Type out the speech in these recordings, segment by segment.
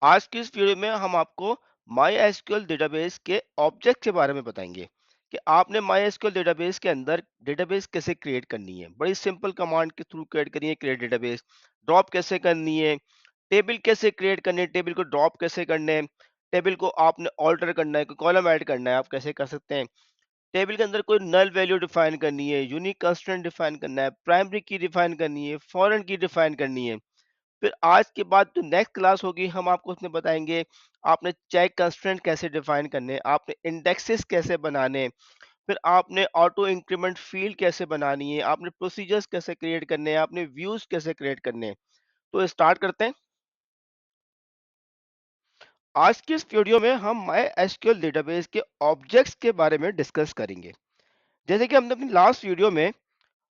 आज की इस वीडियो में हम आपको MySQL डेटाबेस के ऑब्जेक्ट के बारे में बताएंगे कि आपने MySQL डेटाबेस के अंदर डेटाबेस कैसे क्रिएट करनी है। बड़ी सिंपल कमांड के थ्रू क्रिएट करनी है क्रिएट डेटाबेस। ड्रॉप कैसे करनी है, टेबल कैसे क्रिएट करनी है, टेबल को ड्रॉप कैसे करने हैं, टेबल को आपने ऑल्टर करना है, कोई कॉलम ऐड करना है, आप कैसे कर सकते हैं। टेबल के अंदर कोई नल वैल्यू डिफाइन करनी है, यूनिक कंस्ट्रेंट डिफाइन करना है, प्राइमरी की डिफाइन करनी है, फॉरेन की डिफाइन करनी है। फिर आज के बाद जो नेक्स्ट क्लास होगी हम आपको उसमें बताएंगे आपने चेक कंस्ट्रेंट कैसे डिफाइन करने हैं, आपने इंडेक्सेस कैसे बनाने हैं, फिर आपने ऑटो इंक्रीमेंट फील्ड कैसे बनानी है, आपने प्रोसीजर्स कैसे क्रिएट करने हैं, आपने व्यूज कैसे क्रिएट करने हैं। तो स्टार्ट करते हैं। आज की इस वीडियो में हम माई एसक्यूएल डेटाबेस के ऑब्जेक्ट्स के बारे में डिस्कस करेंगे। जैसे कि हमने अपनी लास्ट वीडियो में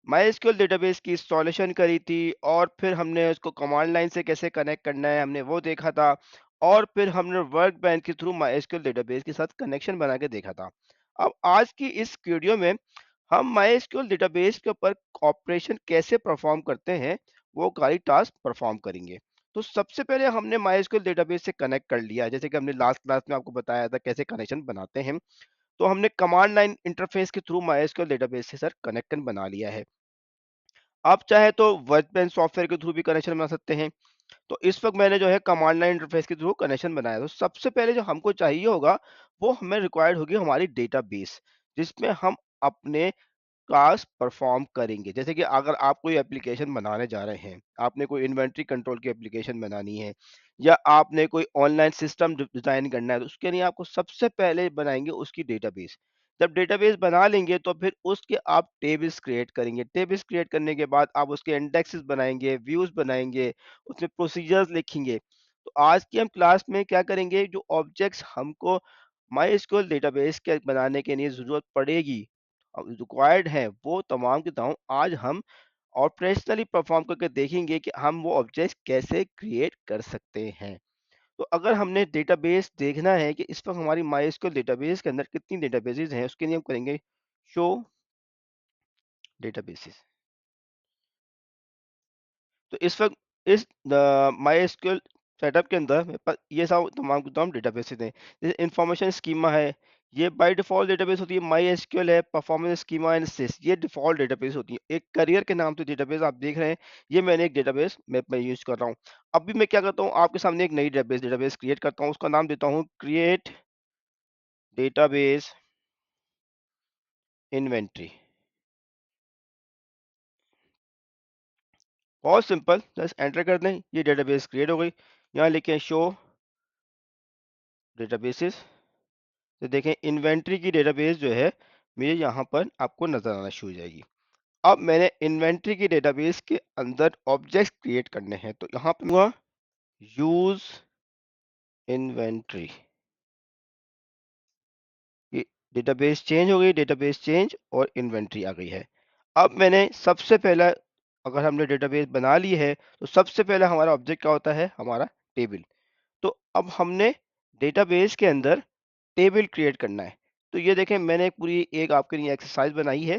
माइस्क्यूल डेटाबेस की इंस्टॉलेशन करी थी और फिर हमने उसको कमांड लाइन से कैसे कनेक्ट करना है हमने वो देखा था। और फिर हमने वर्क बैंड के थ्रू माइस्क्यूल डेटाबेस के साथ कनेक्शन बना के देखा था। अब आज की इस वीडियो में हम माइस्क्यूल डेटाबेस के ऊपर ऑपरेशन कैसे परफॉर्म करते हैं वो सारी टास्क परफॉर्म करेंगे। तो सबसे पहले हमने माइस्क्यूल डेटाबेस से कनेक्ट कर लिया, जैसे कि हमने लास्ट क्लास में आपको बताया था कैसे कनेक्शन बनाते हैं। तो हमने कमांड लाइन इंटरफेस के थ्रू माइस्क्यूल डेटाबेस से सर कनेक्शन बना लिया है। आप चाहे तो वर्कbench सॉफ्टवेयर के थ्रू भी कनेक्शन बना सकते हैं। तो इस वक्त मैंने जो है कमांड लाइन इंटरफेस के थ्रू कनेक्शन बनाया। तो सबसे पहले जो हमको चाहिए होगा वो हमें रिक्वायर्ड होगी हमारी डेटाबेस, जिसमें हम अपने टास्क परफॉर्म करेंगे। जैसे कि अगर आप कोई एप्लीकेशन बनाने जा रहे हैं, आपने कोई इन्वेंट्री कंट्रोल की एप्लीकेशन बनानी है या आपने कोई ऑनलाइन सिस्टम डिजाइन करना है, तो उसके लिए आपको सबसे पहले बनाएंगे उसकी डेटाबेस। जब डेटाबेस बना लेंगे तो फिर उसके आप टेबल्स क्रिएट करेंगे। टेबल्स क्रिएट करने के बाद आप उसके इंडेक्सेस बनाएंगे, व्यूज बनाएंगे, उसमें प्रोसीजर्स लिखेंगे। तो आज की हम क्लास में क्या करेंगे, जो ऑब्जेक्ट्स हमको माई डेटाबेस के बनाने के लिए जरूरत पड़ेगी, रिक्वायर्ड है, वो तमाम के तमाम आज हम ऑपरेशनली परफॉर्म करके देखेंगे कि हम वो ऑब्जेक्ट्स कैसे क्रिएट कर सकते हैं। तो अगर हमने डेटाबेस देखना है कि इस वक्त हमारी माइस्क्यूल डेटाबेस के अंदर कितनी डेटाबेसेस हैं, उसके लिए हम करेंगे शो डेटाबेसेस। तो इस वक्त इस माइस्क्यूल सेटअप के अंदर मेरे पास ये सब तमाम के तमाम डेटाबेसेस हैं। जैसे इंफॉर्मेशन स्कीमा है, ये बाय डिफॉल्ट डेटाबेस होती है। माई एसक्यूएल है, परफॉर्मेंस स्कीमा एंड सिस, ये डिफॉल्ट डेटाबेस होती है। एक करियर के नाम से डेटाबेस आप देख रहे हैं, ये मैंने एक डेटाबेस मैं यूज कर रहा हूँ। अभी मैं क्या करता हूँ, आपके सामने एक नई डेटाबेस डेटाबेस क्रिएट करता हूँ, उसका नाम देता हूँ क्रिएट डेटाबेस इन्वेंट्री। बहुत सिंपल, जस्ट एंटर कर दें, ये डेटाबेस क्रिएट हो गई। यहाँ लिखें शो डेटाबेसेस, तो देखें इन्वेंट्री की डेटाबेस जो है मेरे यहाँ पर आपको नजर आना शुरू हो जाएगी। अब मैंने इन्वेंट्री की डेटाबेस के अंदर ऑब्जेक्ट्स क्रिएट करने हैं, तो यहाँ पे हुआ यूज इन्वेंट्री। ये डेटाबेस चेंज हो गई, डेटाबेस चेंज और इन्वेंट्री आ गई है। अब मैंने सबसे पहला, अगर हमने डेटाबेस बना ली है तो सबसे पहला हमारा ऑब्जेक्ट क्या होता है, हमारा टेबल। तो अब हमने डेटाबेस के अंदर टेबल क्रिएट करना है। तो ये देखें मैंने पूरी एक आपके लिए एक्सरसाइज बनाई है।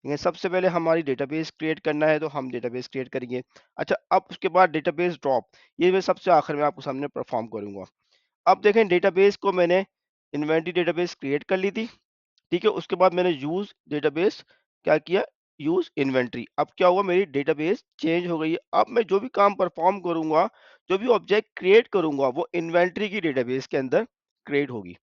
ये सबसे पहले हमारी डेटाबेस क्रिएट करना है, तो हम डेटाबेस क्रिएट करेंगे। अच्छा, अब उसके बाद डेटाबेस ड्रॉप, ये मैं सबसे आखिर में आपको सामने परफॉर्म करूंगा। अब देखें डेटाबेस को मैंने इन्वेंटरी डेटाबेस क्रिएट कर ली थी, ठीक है। उसके बाद मैंने यूज डेटाबेस क्या किया, यूज इन्वेंटरी। अब क्या हुआ, मेरी डेटाबेस चेंज हो गई है। अब मैं जो भी काम परफॉर्म करूंगा, जो भी ऑब्जेक्ट क्रिएट करूंगा, वो इन्वेंटरी की डेटाबेस के अंदर क्रिएट होगी।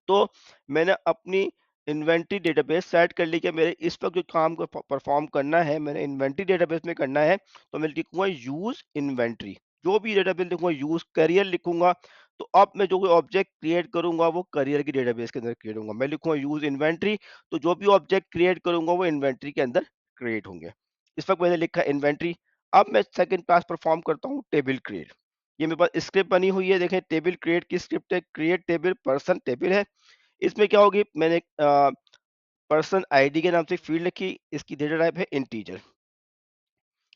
तो मैंने अपनी इन्वेंटरी डेटाबेस सेट कर ली कि मेरे इस वक्त जो काम को परफॉर्म करना है मैंने इन्वेंटरी डेटाबेस में करना है। तो मैं लिखूंगा यूज इन्वेंटरी, जो भी डेटाबेस लिखूंगा, यूज करियर लिखूंगा। तो अब मैं जो कोई ऑब्जेक्ट क्रिएट करूंगा वो करियर की डेटाबेस के अंदर क्रिएट होगा। मैं लिखूंगा यूज इन्वेंटरी, तो जो भी ऑब्जेक्ट क्रिएट करूंगा वो इन्वेंटरी के अंदर क्रिएट होंगे। इस वक्त मैंने लिखा इन्वेंटरी। अब मैं सेकंड क्लास परफॉर्म करता हूँ टेबल क्रिएट। ये मेरे पास स्क्रिप्ट बनी हुई है, देखें टेबल क्रिएट की स्क्रिप्ट है, क्रिएट टेबल पर्सन टेबल है। इसमें क्या होगी, मैंने पर्सन आईडी के नाम से फील्ड रखी, इसकी डेटा टाइप है इंटीजर।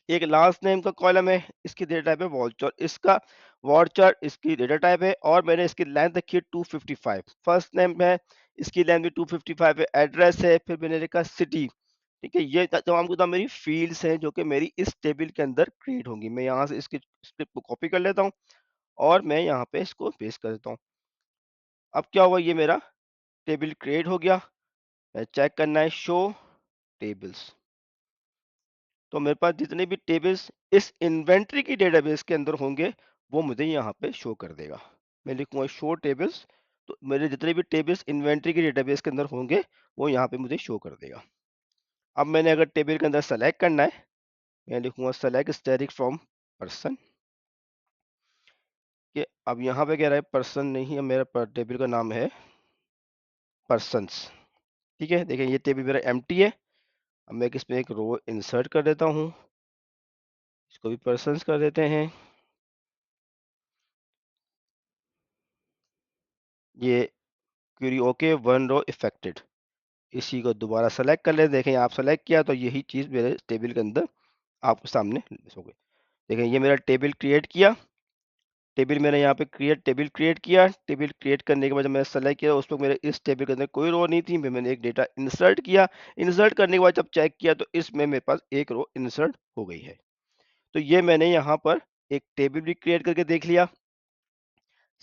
एक लास्ट नेम का कॉलम है, इसकी डेटा टाइप है वॉल्चर, इसका वॉल्चर इसकी डेटा टाइप है। और मैंने इसकी लेंथ रखी है 255। फर्स्ट नेम है, इसकी लेंथ भी 255 है। एड्रेस है, फिर मैंने लिखा सिटी। ठीक है, ये तमाम की तमाम मेरी फील्ड्स हैं जो कि मेरी इस टेबल के अंदर क्रिएट होंगी। मैं यहाँ से इसकी स्क्रिप्ट को कॉपी कर लेता हूँ और मैं यहाँ पे इसको पेस्ट कर देता हूँ। अब क्या हुआ, ये मेरा टेबल क्रिएट हो गया। चेक करना है शो टेबल्स, तो मेरे पास जितने भी टेबल्स इस इन्वेंटरी की डेटाबेस के अंदर होंगे वो मुझे यहाँ पे शो कर देगा। मैं लिखूंगा शो टेबल्स, तो मेरे जितने भी टेबल्स इन्वेंटरी की डेटाबेस के अंदर होंगे वो यहाँ पे मुझे शो कर देगा। अब मैंने अगर टेबल के अंदर सेलेक्ट करना है, मैं लिखूंगा सेलेक्ट स्टैटिक फ्रॉम पर्सन के। अब यहाँ पे कह रहा है पर्सन नहीं है, मेरा टेबल का नाम है पर्सन्स। ठीक है, देखिए ये टेबल मेरा एम्प्टी है। अब मैं इसमें एक रो इंसर्ट कर देता हूँ, इसको भी पर्सन्स कर देते हैं। ये query okay, one row affected, इसी को दोबारा सेलेक्ट कर ले। देखें आप सेलेक्ट किया तो यही चीज़ मेरे टेबल के अंदर आपके सामने हो गई। देखें ये मेरा टेबल क्रिएट किया, टेबल मैंने यहाँ पे टेबल क्रिएट किया। टेबल क्रिएट करने के बाद जब मैंने सेलेक्ट किया उस पर मेरे इस टेबल के अंदर कोई रो नहीं थी, मैंने एक डेटा इंसर्ट किया। इंसर्ट करने के बाद जब चेक किया तो इसमें मेरे पास एक रो इंसर्ट हो गई है। तो ये मैंने यहाँ पर एक टेबल भी क्रिएट करके देख लिया।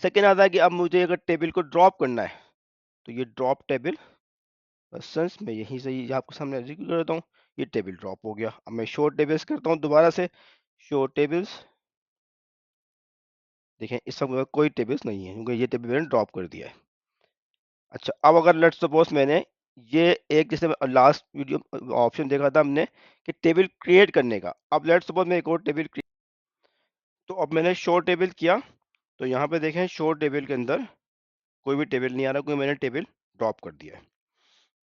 सेकेंड आता है कि अब मुझे अगर टेबल को ड्रॉप करना है तो ये ड्रॉप टेबल पर्सन्स मैं यहीं से ही आपके सामने एग्जीक्यूट कर देता हूँ। ये टेबल ड्रॉप हो गया। अब मैं शो टेबल्स करता हूँ दोबारा से, शो टेबल्स। देखें इस वक्त कोई टेबल्स नहीं है क्योंकि ये टेबल मैंने ड्रॉप कर दिया है। अच्छा, अब अगर लेट्स सपोज मैंने ये एक जैसे लास्ट वीडियो ऑप्शन देखा था हमने कि टेबल क्रिएट करने का, अब लेट्स सपोज मैं एक और टेबल क्रिएट, तो अब मैंने शो टेबल किया तो यहाँ पे देखें शो टेबल के अंदर कोई भी टेबल नहीं आ रहा क्योंकि मैंने टेबल ड्रॉप कर दिया है।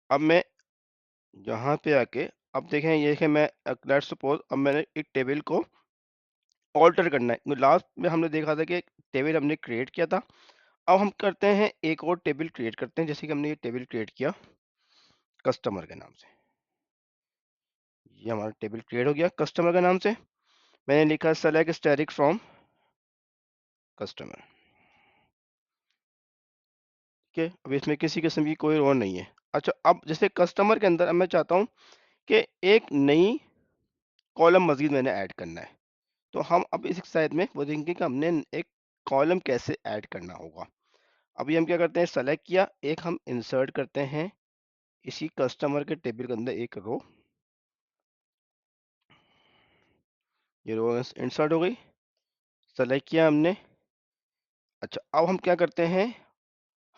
अब मैं यहाँ पे आके अब देखें, ये देखें मैं लेट्स सपोज अब मैंने एक टेबल को ऑल्टर करना है। लास्ट में हमने देखा था कि एक टेबल हमने क्रिएट किया था। अब हम करते हैं एक और टेबल क्रिएट करते हैं, जैसे कि हमने ये टेबल क्रिएट किया कस्टमर के नाम से। ये हमारा टेबल क्रिएट हो गया कस्टमर के नाम से। मैंने लिखा सेलेक्ट स्टैटिक फ्रॉम कस्टमर। ठीक है, अब इसमें किसी किस्म की कोई रो नहीं है। अच्छा, अब जैसे कस्टमर के अंदर अब मैं चाहता हूँ कि एक नई कॉलम मजीद मैंने ऐड करना है, तो हम अब इस साइड में वो देखेंगे कि हमने एक कॉलम कैसे ऐड करना होगा। अभी हम क्या करते हैं, सेलेक्ट किया, एक हम इंसर्ट करते हैं इसी कस्टमर के टेबल के अंदर एक रो। ये रो इंसर्ट हो गई, सेलेक्ट किया हमने। अच्छा, अब हम क्या करते हैं,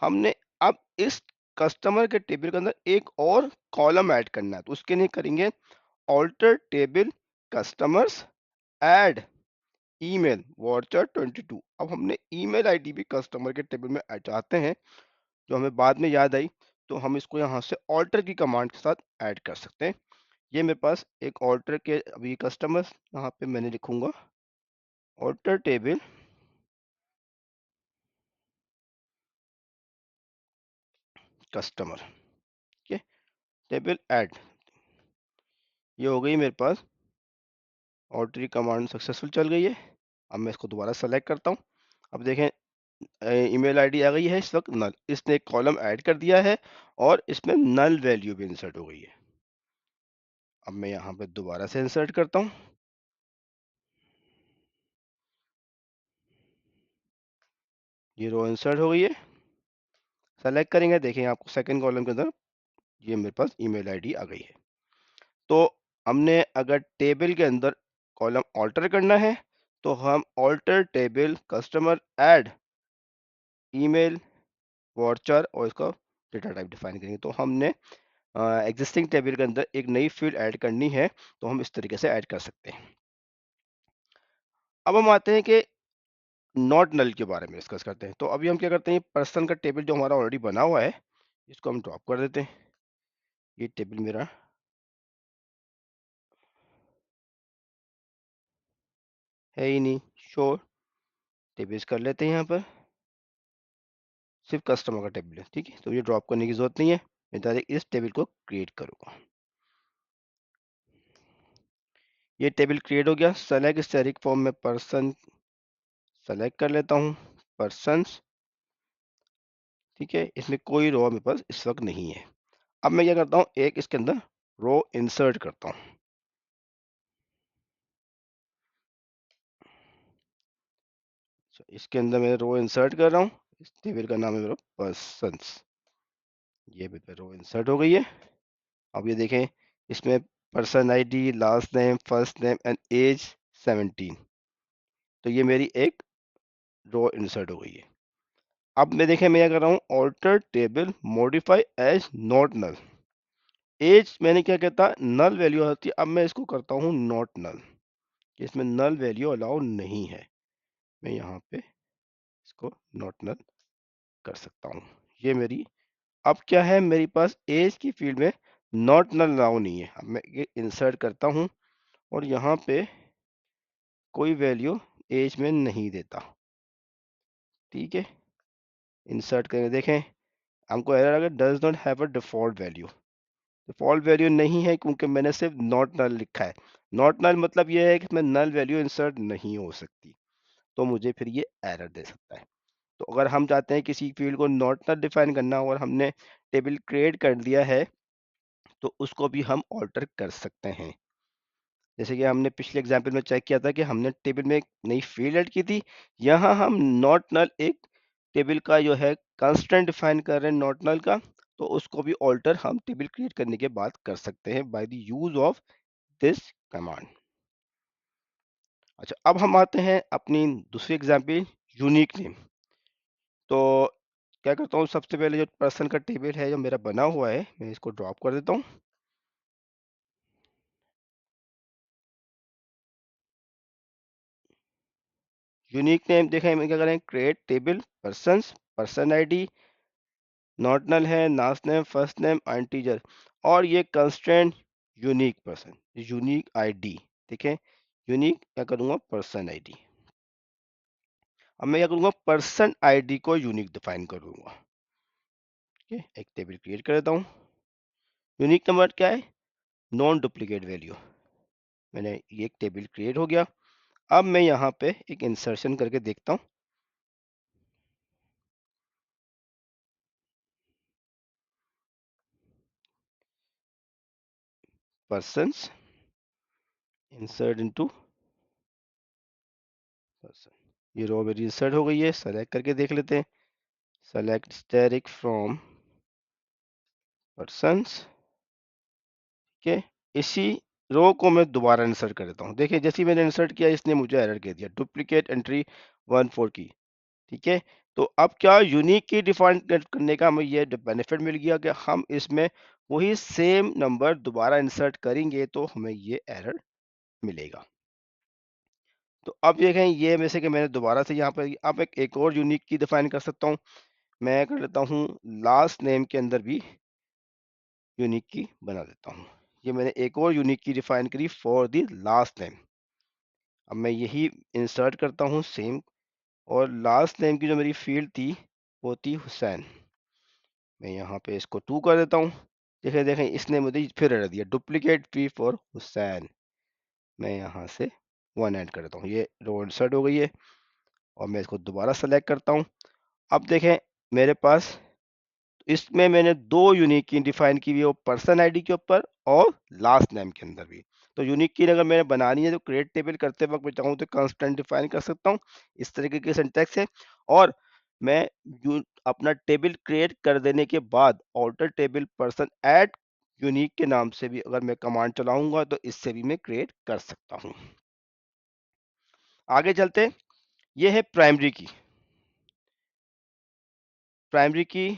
हमने अब इस कस्टमर के टेबल के अंदर एक और कॉलम ऐड करना है, तो उसके लिए करेंगे alter table customers add email voucher 22। अब हमने ईमेल आईडी भी कस्टमर के टेबल में चाहते हैं, जो हमें बाद में याद आई, तो हम इसको यहाँ से ऑल्टर की कमांड के साथ ऐड कर सकते हैं। ये मेरे पास एक ऑल्टर के अभी कस्टमर्स यहाँ पे मैंने लिखूंगा ऑल्टर टेबल कस्टमर। ठीक है, टेबल ऐड, ये हो गई मेरे पास ऑल्टर की कमांड सक्सेसफुल चल गई है। अब मैं इसको दोबारा सेलेक्ट करता हूँ। अब देखें ईमेल आईडी आ गई है इस वक्त नल, इसने एक कॉलम ऐड कर दिया है और इसमें नल वैल्यू भी इंसर्ट हो गई है। अब मैं यहाँ पे दोबारा से इंसर्ट करता हूँ, ये रो इंसर्ट हो गई है। सेलेक्ट करेंगे, देखें आपको सेकंड कॉलम के अंदर ये मेरे पास ईमेल आईडी आ गई है। तो हमने अगर टेबल के अंदर कॉलम ऑल्टर करना है तो हम alter table customer add email voucher और इसका डेटा टाइप डिफाइन करेंगे। तो हमने एग्जिस्टिंग टेबल के अंदर एक नई फील्ड ऐड करनी है, तो हम इस तरीके से ऐड कर सकते हैं। अब हम आते हैं कि नॉट नल के बारे में डिस्कस करते हैं। तो अभी हम क्या करते हैं, पर्सन का टेबल जो हमारा ऑलरेडी बना हुआ है इसको हम ड्रॉप कर देते हैं। ये टेबल मेरा है ही नहीं, शो टेबल्स कर लेते हैं यहाँ पर, सिर्फ कस्टमर का टेबल है। ठीक है, तो ये ड्रॉप करने की जरूरत नहीं है, मैं डायरेक्ट इस टेबल को क्रिएट करूँगा। ये टेबल क्रिएट हो गया। सेलेक्ट स्टैटिक फॉर्म में पर्सन सेलेक्ट कर लेता हूँ, पर्सन्स। ठीक है, इसमें कोई रो मेरे पास इस वक्त नहीं है। अब मैं क्या करता हूँ, एक इसके अंदर रो इंसर्ट करता हूँ। इसके अंदर मैं रो इंसर्ट कर रहा हूँ। इस टेबल का नाम है मेरा पर्सन्स। ये भी रो इंसर्ट हो गई है। अब ये देखें, इसमें person ID, last name, first name and age 17। तो ये मेरी एक रो इंसर्ट हो गई है। अब मैं देखें, मैं क्या कर रहा हूँ, alter table modify age not null. Age मैंने क्या कहता, नल वैल्यू होती है। अब मैं इसको करता हूँ नॉट नल, कि इसमें नल वैल्यू अलाउ नहीं है। मैं यहाँ पे इसको नॉट नल कर सकता हूँ। ये मेरी, अब क्या है, मेरे पास एज की फील्ड में नॉट नल अलाउ नहीं है। अब मैं ये इंसर्ट करता हूँ और यहाँ पे कोई वैल्यू एज में नहीं देता। ठीक है, इंसर्ट करके देखें, हमको एरर आ गया, does not have a default value. Default value नहीं है क्योंकि मैंने सिर्फ नॉट नल लिखा है। नॉट नल मतलब ये है कि मैं नल वैल्यू इंसर्ट नहीं हो सकती, तो मुझे फिर ये एरर दे सकता है। तो अगर हम चाहते हैं किसी फील्ड को नॉट नल डिफाइन करना और हमने टेबल क्रिएट कर दिया है, तो उसको भी हम ऑल्टर कर सकते हैं। जैसे कि हमने पिछले एग्जाम्पल में चेक किया था कि हमने टेबल में एक नई फील्ड ऐड की थी। यहाँ हम नॉट नल एक टेबल का जो है कंस्ट्रेंट डिफाइन कर रहे हैं नॉट नल का, तो उसको भी ऑल्टर हम टेबल क्रिएट करने के बाद कर सकते हैं by the use of this command. अच्छा, अब हम आते हैं अपनी दूसरी एग्जाम्पल, यूनिक नेम। तो क्या करता हूँ, सबसे पहले जो पर्सन का टेबल है जो मेरा बना हुआ है, मैं इसको ड्रॉप कर देता हूँ। यूनिक नेम देखें, मैं क्या करें, create table persons, person ID not null है, last name, first name, integer, और ये constraint unique person, unique ID. देखें, यूनिक क्या करूँगा, पर्सन आईडी। अब मैं क्या करूँगा, पर्सन आईडी को यूनिक डिफाइन करूँगा। ठीक है, एक टेबल क्रिएट कर देता हूँ। यूनिक नंबर क्या है, नॉन डुप्लीकेट वैल्यू। मैंने ये एक टेबल क्रिएट हो गया। अब मैं यहाँ पे एक इंसर्शन करके देखता हूँ। Persons, insert into person. ये रो मेरी इंसर्ट हो गई है। सेलेक्ट करके देख लेते हैं। Select static from persons. ठीक है, इसी रो को मैं दोबारा इंसर्ट कर देता हूँ। देखिए, जैसे ही मैंने इंसर्ट किया, इसने मुझे एरर कह दिया, डुप्लीकेट एंट्री 14 की। ठीक है, तो अब क्या, यूनिक की डिफाइन करने का हमें ये बेनिफिट मिल गया कि हम इसमें वही सेम नंबर दोबारा इंसर्ट करेंगे तो हमें ये एरर मिलेगा। तो अब देखें, ये में से कि मैंने दोबारा से यहाँ पर अब एक और यूनिक की डिफाइन कर सकता हूँ। मैं कर लेता हूँ लास्ट नेम के अंदर भी यूनिक की बना देता हूँ। ये मैंने एक और यूनिक की डिफाइन करी फॉर द लास्ट नेम। अब मैं यही इंसर्ट करता हूँ सेम, और लास्ट नेम की जो मेरी फील्ड थी वो थी हुसैन। मैं यहाँ पे इसको 2 कर देता हूँ। देखें देखें, इसने मुझे फिर एरर दिया, डुप्लीकेट ट्री फॉर हुसैन। मैं यहाँ से 1 ऐड कर देता हूँ। ये रो इंसर्ट हो गई है और मैं इसको दोबारा सेलेक्ट करता हूँ। अब देखें, मेरे पास इसमें मैंने 2 यूनिक की डिफाइन की हुई है, वो पर्सन आईडी के ऊपर और लास्ट नेम के अंदर भी। तो यूनिक की अगर मैंने बनानी है तो क्रिएट टेबल करते वक्त मैं चाहूँ तो कांस्टेंट डिफाइन कर सकता हूँ। इस तरीके की सिंटैक्स है। और मैं अपना टेबल क्रिएट कर देने के बाद alter table person add unique के नाम से भी अगर मैं कमांड चलाऊंगा तो इससे भी मैं क्रिएट कर सकता हूँ। आगे चलते, ये है प्राइमरी की। प्राइमरी की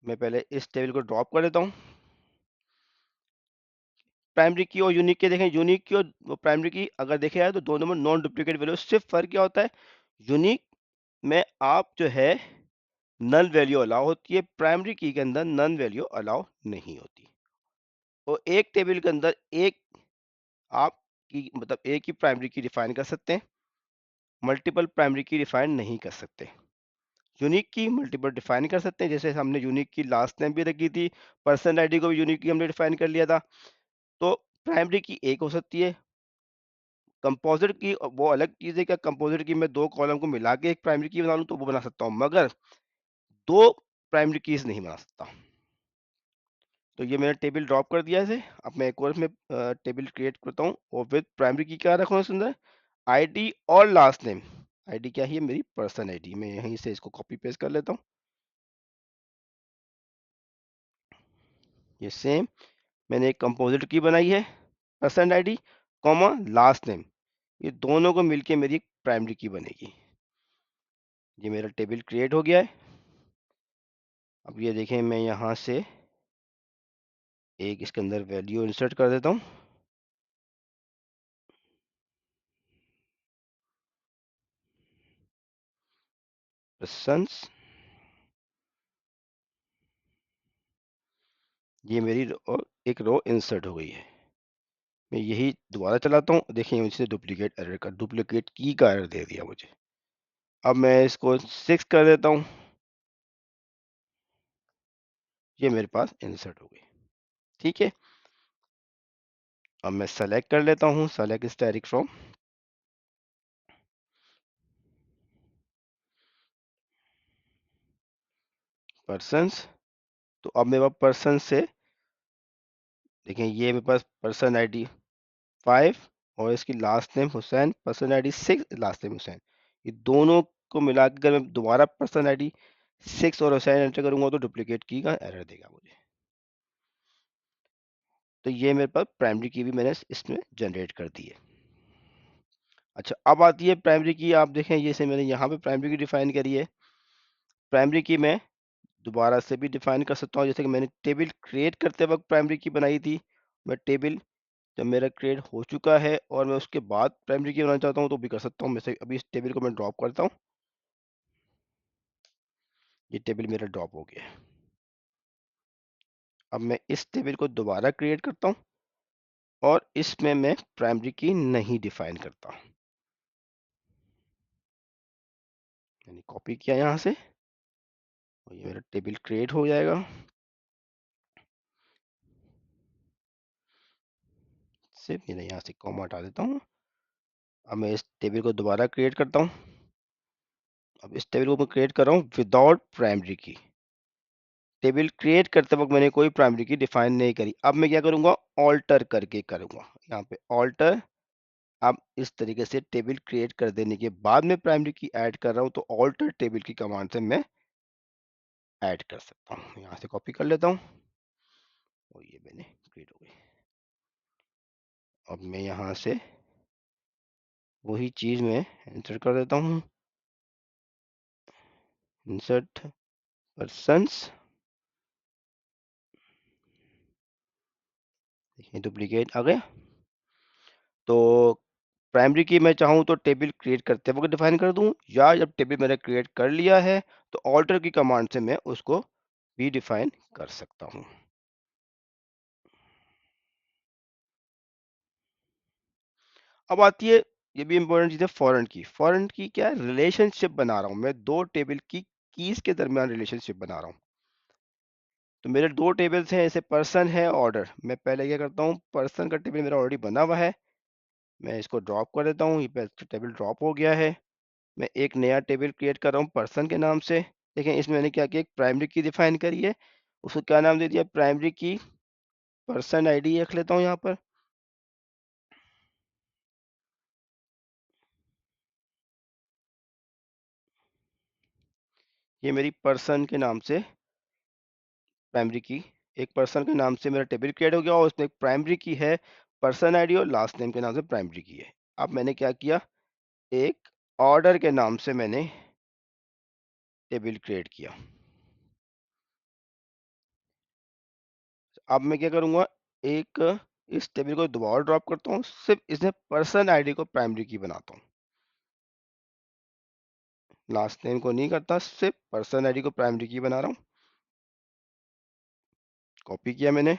मैं पहले इस टेबल को ड्रॉप कर देता हूँ। प्राइमरी की और यूनिक के देखें, यूनिक की और प्राइमरी की अगर देखे जाए तो दोनों में नॉन डुप्लीकेट वैल्यू। सिर्फ फर्क क्या होता है, यूनिक में आप जो है नल वैल्यू अलाउ होती है, प्राइमरी की के अंदर नन वैल्यू अलाउ नहीं होती। और एक टेबल के अंदर एक आप की मतलब एक ही प्राइमरी की डिफाइन कर सकते हैं, मल्टीपल प्राइमरी की डिफाइन नहीं कर सकते। यूनिक की मल्टीपल डिफाइन कर सकते हैं, जैसे हमने यूनिक की लास्ट टाइम भी रखी थी, पर्सन आईडी को भी यूनिक की हमने डिफाइन कर लिया था। तो प्राइमरी की एक हो सकती है, कंपोजिट की वो अलग चीज़ है। क्या कंपोजिट की मैं 2 कॉलम को मिला के एक प्राइमरी की बना लूँ तो वो बना सकता हूँ, मगर 2 प्राइमरी कीज़ नहीं बना सकता। तो ये मैंने टेबल ड्रॉप कर दिया है। अब मैं एक और इसमें टेबल क्रिएट करता हूँ और विद प्राइमरी की क्या रखूँ इसके अंदर, आईडी और लास्ट नेम। आईडी क्या है? मेरी पर्सन आईडी। मैं यहीं से इसको कॉपी पेस्ट कर लेता हूँ। ये सेम मैंने एक कंपोजिट की बनाई है, person ID comma last name, ये दोनों को मिलके मेरी एक प्राइमरी की बनेगी। ये मेरा टेबल क्रिएट हो गया है। अब ये देखें, मैं यहाँ से एक इसके अंदर वैल्यू इंसर्ट कर देता हूँ। पर्सन्स, ये मेरी एक रो इंसर्ट हो गई है। मैं यही दोबारा चलाता हूँ, देखिए मुझे डुप्लीकेट की का एरर दे दिया मुझे। अब मैं इसको 6 कर देता हूँ, ये मेरे पास इंसर्ट हो गई। ठीक है, अब मैं सेलेक्ट कर लेता हूँ, सेलेक्ट स्टैटिक फ्रॉम पर्सन्स। तो अब मेरे पास पर्सन से देखें, ये मेरे पास पर्सन आईडी 5 और इसकी last name Hussain, person ID 6, last name Hussain, ये दोनों को मिला के अगर मैं दोबारा पर्सन आईडी 6 और हुसैन एंटर करूंगा तो डुप्लीकेट की का एरर देगा मुझे। तो ये मेरे पास प्राइमरी की भी मैंने इसमें जनरेट कर दी है। अच्छा, अब आती है प्राइमरी की। आप देखें, ये से मैंने यहाँ पे प्राइमरी की डिफाइन करी है। प्राइमरी की मैं दोबारा से भी डिफाइन कर सकता हूँ, जैसे कि मैंने टेबल क्रिएट करते वक्त प्राइमरी की बनाई थी। मैं टेबल जब मेरा क्रिएट हो चुका है और मैं उसके बाद प्राइमरी की बनाना चाहता हूँ तो भी कर सकता हूँ। मैं से अभी इस टेबल को मैं ड्रॉप करता हूँ, ये टेबल मेरा ड्रॉप हो गया है। अब मैं इस टेबल को दोबारा क्रिएट करता हूँ और इसमें मैं प्राइमरी की नहीं डिफाइन करता। मैंने कॉपी किया यहाँ से और ये मेरा टेबल क्रिएट हो जाएगा। सिर्फ मैं यहाँ से कॉमा हटा देता हूँ। अब मैं इस टेबल को दोबारा क्रिएट करता हूँ। अब इस टेबल को मैं क्रिएट कर रहा हूँ विदाउट प्राइमरी की। टेबल क्रिएट करते वक्त मैंने कोई प्राइमरी की डिफाइन नहीं करी। अब मैं क्या करूँगा, ऑल्टर करके करूँगा, यहाँ पे ऑल्टर। अब इस तरीके से टेबल क्रिएट कर देने के बाद में प्राइमरी की ऐड कर रहा हूँ तो ऑल्टर टेबल की कमांड से मैं ऐड कर सकता हूँ। यहाँ से कॉपी कर लेता हूँ और ये मैंने क्रिएट हो गई। अब मैं यहाँ से वही चीज़ में इंसर्ट कर देता हूँ, इंसर्ट पर्सन्स, देखिए डुप्लीकेट आ गया। तो प्राइमरी की मैं चाहूँ तो टेबल क्रिएट करते वक्त डिफाइन कर दूँ, या जब टेबल मैंने क्रिएट कर लिया है तो ऑल्टर की कमांड से मैं उसको भी डिफाइन कर सकता हूँ। अब आती है, ये भी इंपॉर्टेंट चीज़ है, फॉरेन की। फॉरेन की क्या है, रिलेशनशिप बना रहा हूँ मैं, दो टेबल की कीज के दरमियान रिलेशनशिप बना रहा हूँ। तो मेरे दो टेबल्स हैं, जैसे पर्सन है, ऑर्डर। मैं पहले क्या करता हूँ, पर्सन का टेबल मेरा ऑलरेडी बना हुआ है, मैं इसको ड्रॉप कर देता हूँ, ये टेबल ड्रॉप हो गया है। मैं एक नया टेबल क्रिएट कर रहा हूँ पर्सन के नाम से। देखें, इसमें मैंने क्या किया, एक प्राइमरी की डिफाइन करी है, उसको क्या नाम दे दिया, प्राइमरी की पर्सन आईडी रख लेता हूँ यहाँ पर। ये मेरी पर्सन के नाम से प्राइमरी की, एक पर्सन के नाम से मेरा टेबल क्रिएट हो गया और उसमें एक प्राइमरी की है पर्सन आईडी और लास्ट नेम के नाम से प्राइमरी की है। अब मैंने क्या किया, एक ऑर्डर के नाम से मैंने टेबल क्रिएट किया। अब मैं क्या करूँगा, एक इस टेबल को दोबारा ड्रॉप करता हूँ, सिर्फ इसमें पर्सन आईडी को प्राइमरी की बनाता हूँ, लास्ट नेम को नहीं करता, सिर्फ पर्सन आईडी को प्राइमरी की बना रहा हूँ। कॉपी किया मैंने,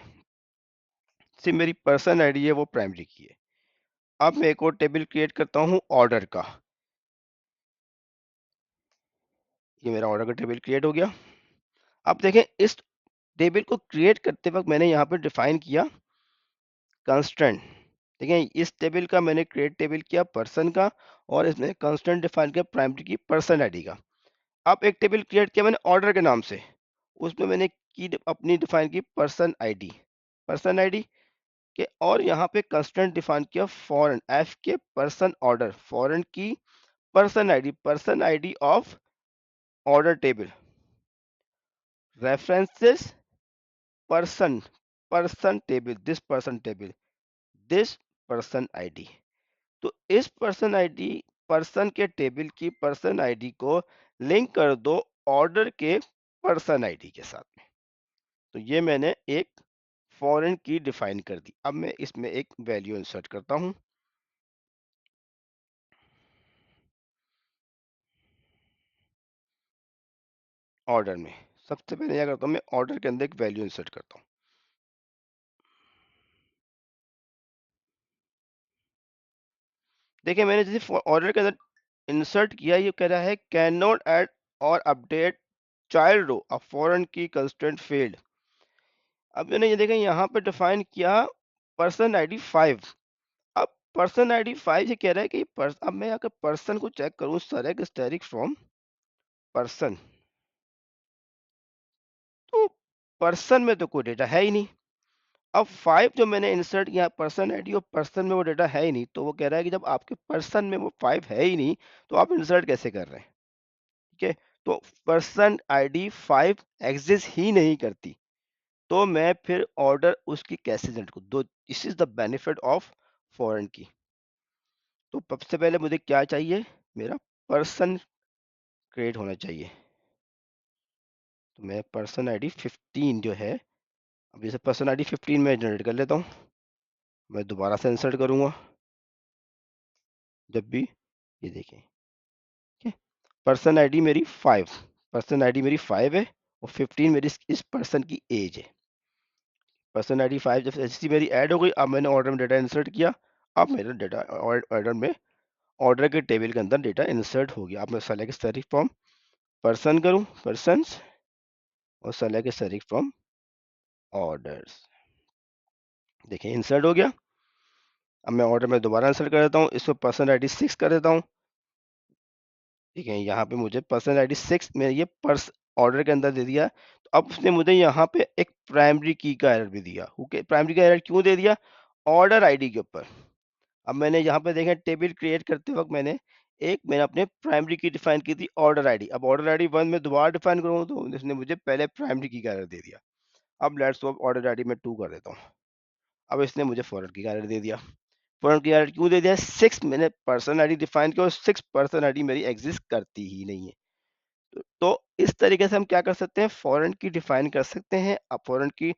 सिर्फ मेरी पर्सन आईडी है वो प्राइमरी की है। अब मैं एक और टेबल क्रिएट करता हूँ ऑर्डर का, ये मेरा ऑर्डर का टेबल क्रिएट हो गया। अब देखें, इस टेबल को क्रिएट करते वक्त मैंने यहाँ पे डिफाइन किया कंस्ट्रेंट। देखें, इस टेबल का मैंने क्रिएट टेबल किया पर्सन का और इसमें कंस्ट्रेंट डिफाइन किया प्राइमरी की पर्सन आईडी का। अब एक टेबल क्रिएट किया मैंने ऑर्डर के नाम से, उसमें मैंने की अपनी डिफाइन की पर्सन आईडी के, और यहाँ पे कंस्ट्रेंट डिफाइन किया फॉरेन, एफ के पर्सन ऑर्डर, फॉरेन की person ID of order table, references person, person table, this person ID. तो इस पर्सन आईडी, पर्सन के टेबल की पर्सन आईडी को लिंक कर दो ऑर्डर के पर्सन आईडी के साथ में। तो ये मैंने एक फॉरेन की डिफाइन कर दी। अब मैं इसमें एक वैल्यू इंसर्ट करता हूं ऑर्डर में। सबसे पहले क्या करता हूं, मैं ऑर्डर के अंदर एक वैल्यू इंसर्ट करता हूं। देखिए मैंने जैसे ऑर्डर के अंदर इंसर्ट किया, ये कह रहा है can not add or update child row a foreign key constraint field. अब मैंने ये देखा यहाँ पे डिफाइन किया पर्सन आईडी 5। अब पर्सन आईडी 5 ये कह रहा है कि अब मैं अगर पर्सन को चेक करूं, सेलेक्ट स्टैटिक फ्रॉम पर्सन, तो पर्सन में तो कोई डेटा है ही नहीं। अब 5 जो मैंने इंसर्ट किया पर्सन आईडी और पर्सन में वो डेटा है ही नहीं, तो वो कह रहा है कि जब आपके पर्सन में वो 5 है ही नहीं तो आप इंसर्ट कैसे कर रहे हैं। ठीक है, तो पर्सन आईडी 5 एग्जिस्ट ही नहीं करती, तो मैं फिर ऑर्डर उसकी कैसे जनरेट करूं। दो, this is the benefit of foreign की। तो सबसे पहले मुझे क्या चाहिए, मेरा पर्सन क्रिएट होना चाहिए। तो मैं पर्सन आईडी 15 जो है, अब जैसे पर्सन आईडी 15 में जनरेट कर लेता हूँ। मैं दोबारा से इंसर्ट करूंगा जब भी, ये देखें, ठीक है, पर्सन आईडी मेरी 5, पर्सन आईडी मेरी 5 है और 15 मेरी इस पर्सन की एज है। पर्सन आईडी 5 जब ऐसी मेरी ऐड हो गई, अब मैंने ऑर्डर में डेटा इंसर्ट किया। अब मेरा डेटा ऑर्डर में, ऑर्डर के टेबल के अंदर डेटा इंसर्ट हो गया। अब मैं सेलेक्ट स्टैटिक फ्रॉम पर्सन करूं, पर्सन्स, और सेलेक्ट स्टैटिक फ्रॉम ऑर्डर्स। देखिए इंसर्ट हो गया। अब मैं ऑर्डर में दोबारा इंसर्ट कर देता हूँ, इसमें पर्सन आईडी 6 कर देता हूँ। ठीक है, यहाँ पे मुझे पर्सन आईडी 6 में ये पर्स ऑर्डर के अंदर दे दिया। तो अब उसने मुझे यहाँ पे एक प्राइमरी की का एरर भी दिया। ओके, प्राइमरी का एरर क्यों दे दिया, ऑर्डर आईडी के ऊपर। अब मैंने यहाँ पे देखें टेबल क्रिएट करते वक्त मैंने अपने प्राइमरी की डिफाइन की थी ऑर्डर आईडी। अब ऑर्डर आईडी 1 में दोबारा डिफाइन करूँ तो इसने मुझे पहले प्राइमरी की का एरर दे दिया। अब लेट्स सपोज ऑर्डर आईडी में 2 कर देता हूँ। अब इसने मुझे फॉरवर्ड की का एरर दे दिया। फॉरवर्ड की एरर क्यों दे दिया, 6 मैंने पर्सन आईडी डिफाइन किया और 6 पर्सन आईडी मेरी एग्जिस्ट करती ही नहीं है। तो इस तरीके से हम क्या कर सकते हैं, फॉरेन की डिफाइन कर सकते हैं। अब फॉरेन की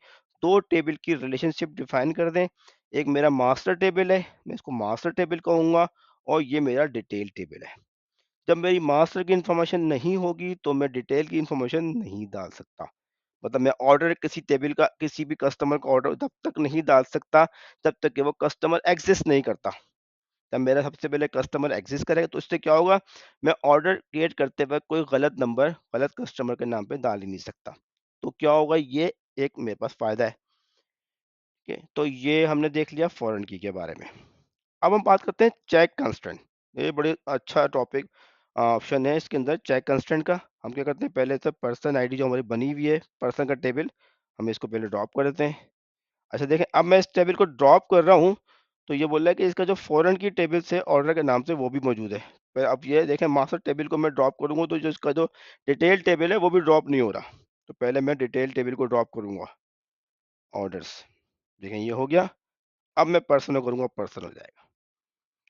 दो टेबल की रिलेशनशिप डिफाइन कर दें। एक मेरा मास्टर टेबल है, मैं इसको मास्टर टेबल कहूंगा, और ये मेरा डिटेल टेबल है। जब मेरी मास्टर की इंफॉर्मेशन नहीं होगी तो मैं डिटेल की इंफॉर्मेशन नहीं डाल सकता। मतलब मैं ऑर्डर किसी टेबल का, किसी भी कस्टमर का ऑर्डर तब तक नहीं डाल सकता जब तक कि वो कस्टमर एग्जिस्ट नहीं करता। तब मेरा सबसे पहले कस्टमर एग्जिस्ट करेगा, तो इससे क्या होगा, मैं ऑर्डर क्रिएट करते वक्त कोई गलत नंबर गलत कस्टमर के नाम पे डाल ही नहीं सकता। तो क्या होगा, ये एक मेरे पास फायदा है। ठीक है, तो ये हमने देख लिया फॉरेन की के बारे में। अब हम बात करते हैं चेक कंस्ट्रेंट। ये बड़े अच्छा टॉपिक ऑप्शन है इसके अंदर, चेक कंस्ट्रेंट का। हम क्या करते हैं, पहले से पर्सन आईडी जो हमारी बनी हुई है, पर्सन का टेबल, हम इसको पहले ड्रॉप कर देते हैं। अच्छा देखें, अब मैं इस टेबल को ड्रॉप कर रहा हूँ, तो ये बोल रहा है कि इसका जो फॉरेन की टेबल से ऑर्डर के नाम से वो भी मौजूद है। पर अब ये देखें, मास्टर टेबल को मैं ड्रॉप करूँगा तो जो इसका जो डिटेल टेबल है वो भी ड्रॉप नहीं हो रहा। तो पहले मैं डिटेल टेबल को ड्रॉप करूँगा, ऑर्डर्स। देखें ये हो गया। अब मैं पर्सन करूँगा, पर्सन हो जाएगा।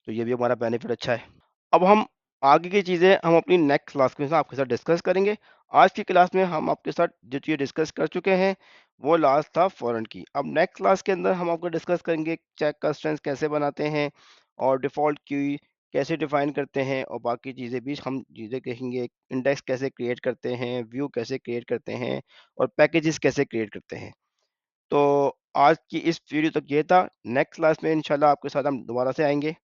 तो ये भी हमारा बेनिफिट अच्छा है। अब हम आगे की चीज़ें हम अपनी नेक्स्ट क्लास में आपके साथ डिस्कस करेंगे। आज की क्लास में हम आपके साथ जो चीज़ डिस्कस कर चुके हैं वो लास्ट था फॉरेन की। अब नेक्स्ट क्लास के अंदर हम आपको डिस्कस करेंगे चेक कंस्ट्रेंट्स कैसे बनाते हैं और डिफ़ॉल्ट की कैसे डिफाइन करते हैं, और बाकी चीज़ें भी हम चीज़ें कहेंगे। इंडेक्स कैसे क्रिएट करते हैं, व्यू कैसे क्रिएट करते हैं, और पैकेजेस कैसे क्रिएट करते हैं। तो आज की इस वीडियो तक ये था। नेक्स्ट क्लास में इंशाल्लाह आपके साथ हम दोबारा से आएंगे।